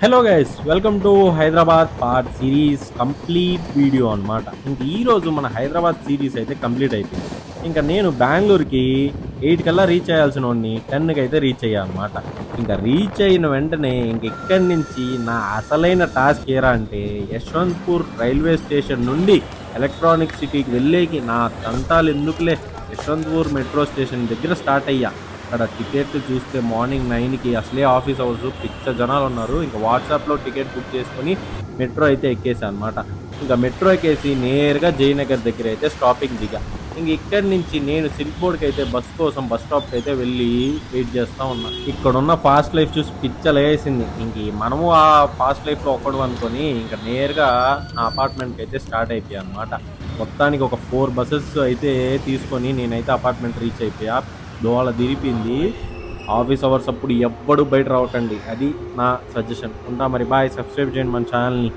Hello guys, welcome to Hyderabad part series complete video అనమాట. ఇంక ఈరోజు మన హైదరాబాద్ సిరీస్ అయితే కంప్లీట్ అయిపోయింది. ఇంకా నేను బెంగళూరుకి 8 కల్లా రీచ్ అయ్యాల్సిన వాడిని 10కి అయితే రీచ్ అయ్యా అనమాట. ఇంకా రీచ్ అయిన వెంటనే ఇంక ఇక్కడి నుంచి నా అసలైన టాస్క్ ఏరా అంటే యశ్వంత్పూర్ రైల్వే స్టేషన్ నుండి ఎలక్ట్రానిక్ సిటీకి వెళ్ళేకి నా తంటాలు ఎందుకులే, యశ్వంత్పూర్ మెట్రో స్టేషన్ దగ్గర స్టార్ట్ అయ్యా. అక్కడ టికెట్ చూస్తే మార్నింగ్ 9కి అసలే ఆఫీస్ అవర్స్ పిచ్చ జనాలు ఉన్నారు. ఇంకా వాట్సాప్లో టికెట్ బుక్ చేసుకుని మెట్రో అయితే ఎక్కేసా అనమాట. ఇంకా మెట్రో ఎక్కేసి నేరుగా జయనగర్ దగ్గర అయితే స్టాపింగ్ దిగా. ఇంక ఇక్కడి నుంచి నేను సిల్క్ బోర్డ్కి అయితే బస్ కోసం బస్ స్టాప్కి అయితే వెళ్ళి వెయిట్ చేస్తూ ఉన్నా. ఇక్కడున్న ఫాస్ట్ లైఫ్ చూసి పిచ్చలేసింది. ఇంక మనము ఆ ఫాస్ట్ లైఫ్లో ఒక్కడు అనుకొని ఇంకా నేరుగా నా అపార్ట్మెంట్కి అయితే స్టార్ట్ అయిపోయా అనమాట. మొత్తానికి ఒక 4 బస్సెస్ అయితే తీసుకొని నేనైతే అపార్ట్మెంట్ రీచ్ అయిపోయా. దోళ దిరిపింది. ఆఫీస్ అవర్స్ అప్పుడు ఎవ్వడు బయట రావకండి, అది నా సజెషన్. ఉంటా మరి, బాయ్. సబ్స్క్రైబ్ చేయండి మన ఛానల్ని.